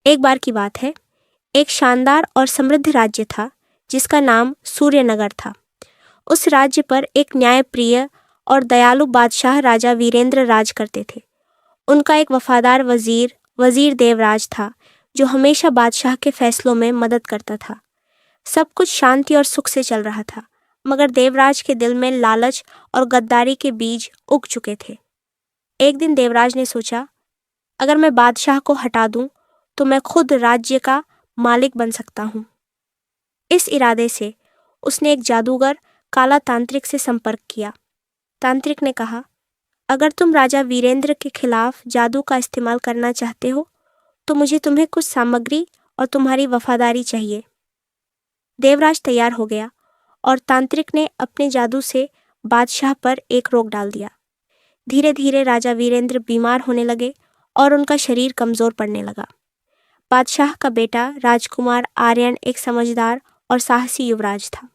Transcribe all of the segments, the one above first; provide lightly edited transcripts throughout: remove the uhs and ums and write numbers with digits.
एक बार की बात है, एक शानदार और समृद्ध राज्य था जिसका नाम सूर्यनगर था। उस राज्य पर एक न्यायप्रिय और दयालु बादशाह राजा वीरेंद्र राज करते थे। उनका एक वफादार वजीर देवराज था जो हमेशा बादशाह के फैसलों में मदद करता था। सब कुछ शांति और सुख से चल रहा था, मगर देवराज के दिल में लालच और गद्दारी के बीज उग चुके थे। एक दिन देवराज ने सोचा, अगर मैं बादशाह को हटा दूं तो मैं खुद राज्य का मालिक बन सकता हूं। इस इरादे से उसने एक जादूगर काला तांत्रिक से संपर्क किया। तांत्रिक ने कहा, अगर तुम राजा वीरेंद्र के खिलाफ जादू का इस्तेमाल करना चाहते हो तो मुझे तुम्हें कुछ सामग्री और तुम्हारी वफादारी चाहिए। देवराज तैयार हो गया और तांत्रिक ने अपने जादू से बादशाह पर एक रोक डाल दिया। धीरे धीरे राजा वीरेंद्र बीमार होने लगे और उनका शरीर कमजोर पड़ने लगा। बादशाह का बेटा राजकुमार आर्यन एक समझदार और साहसी युवराज था।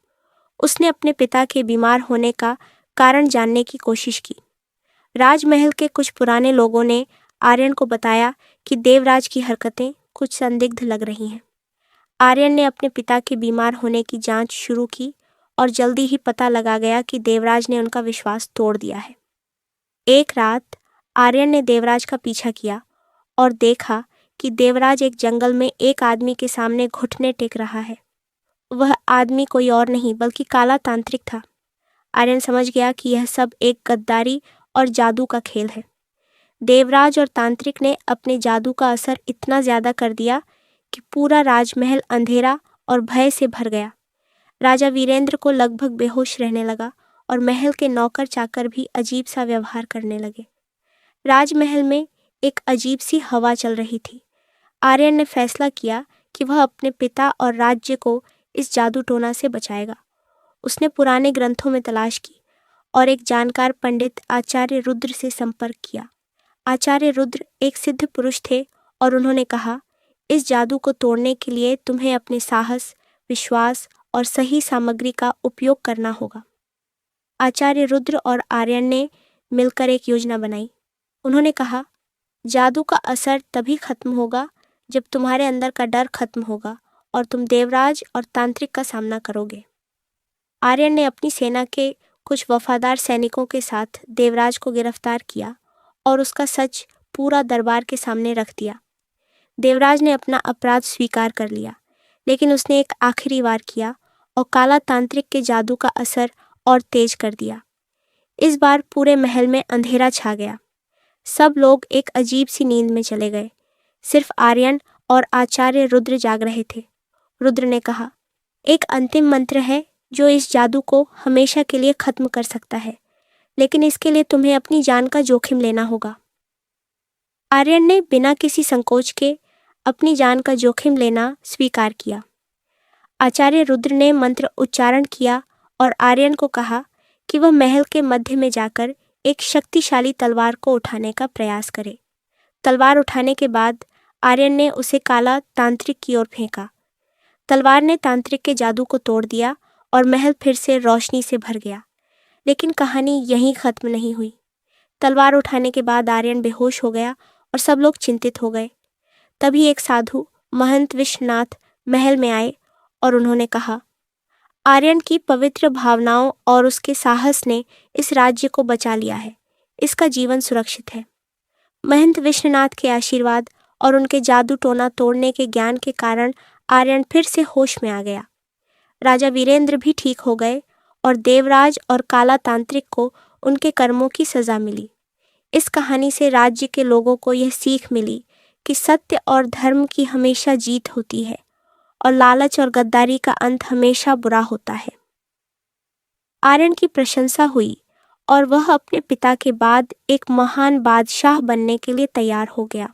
उसने अपने पिता के बीमार होने का कारण जानने की कोशिश की। राजमहल के कुछ पुराने लोगों ने आर्यन को बताया कि देवराज की हरकतें कुछ संदिग्ध लग रही हैं। आर्यन ने अपने पिता के बीमार होने की जांच शुरू की और जल्दी ही पता लगा गया कि देवराज ने उनका विश्वास तोड़ दिया है। एक रात आर्यन ने देवराज का पीछा किया और देखा कि देवराज एक जंगल में एक आदमी के सामने घुटने टेक रहा है। वह आदमी कोई और नहीं बल्कि काला तांत्रिक था। आर्यन समझ गया कि यह सब एक गद्दारी और जादू का खेल है। देवराज और तांत्रिक ने अपने जादू का असर इतना ज्यादा कर दिया कि पूरा राजमहल अंधेरा और भय से भर गया। राजा वीरेंद्र को लगभग बेहोश रहने लगा और महल के नौकर चाकर भी अजीब सा व्यवहार करने लगे। राजमहल में एक अजीब सी हवा चल रही थी। आर्यन ने फैसला किया कि वह अपने पिता और राज्य को इस जादू टोना से बचाएगा। उसने पुराने ग्रंथों में तलाश की और एक जानकार पंडित आचार्य रुद्र से संपर्क किया। आचार्य रुद्र एक सिद्ध पुरुष थे और उन्होंने कहा, इस जादू को तोड़ने के लिए तुम्हें अपने साहस, विश्वास और सही सामग्री का उपयोग करना होगा। आचार्य रुद्र और आर्यन ने मिलकर एक योजना बनाई। उन्होंने कहा, जादू का असर तभी खत्म होगा जब तुम्हारे अंदर का डर खत्म होगा और तुम देवराज और तांत्रिक का सामना करोगे। आर्यन ने अपनी सेना के कुछ वफादार सैनिकों के साथ देवराज को गिरफ्तार किया और उसका सच पूरा दरबार के सामने रख दिया। देवराज ने अपना अपराध स्वीकार कर लिया, लेकिन उसने एक आखिरी वार किया और काला तांत्रिक के जादू का असर और तेज कर दिया। इस बार पूरे महल में अंधेरा छा गया। सब लोग एक अजीब सी नींद में चले गए। सिर्फ आर्यन और आचार्य रुद्र जाग रहे थे। रुद्र ने कहा, एक अंतिम मंत्र है जो इस जादू को हमेशा के लिए खत्म कर सकता है, लेकिन इसके लिए तुम्हें अपनी जान का जोखिम लेना होगा। आर्यन ने बिना किसी संकोच के अपनी जान का जोखिम लेना स्वीकार किया। आचार्य रुद्र ने मंत्र उच्चारण किया और आर्यन को कहा कि वह महल के मध्य में जाकर एक शक्तिशाली तलवार को उठाने का प्रयास करे। तलवार उठाने के बाद आर्यन ने उसे काला तांत्रिक की ओर फेंका। तलवार ने तांत्रिक के जादू को तोड़ दिया और महल फिर से रोशनी से भर गया। लेकिन कहानी यहीं खत्म नहीं हुई। तलवार उठाने के बाद आर्यन बेहोश हो गया और सब लोग चिंतित हो गए। तभी एक साधु महंत विश्वनाथ महल में आए और उन्होंने कहा, आर्यन की पवित्र भावनाओं और उसके साहस ने इस राज्य को बचा लिया है। इसका जीवन सुरक्षित है। महंत विश्वनाथ के आशीर्वाद और उनके जादू टोना तोड़ने के ज्ञान के कारण आर्यन फिर से होश में आ गया। राजा वीरेंद्र भी ठीक हो गए और देवराज और काला तांत्रिक को उनके कर्मों की सजा मिली। इस कहानी से राज्य के लोगों को यह सीख मिली कि सत्य और धर्म की हमेशा जीत होती है और लालच और गद्दारी का अंत हमेशा बुरा होता है। आर्यन की प्रशंसा हुई और वह अपने पिता के बाद एक महान बादशाह बनने के लिए तैयार हो गया।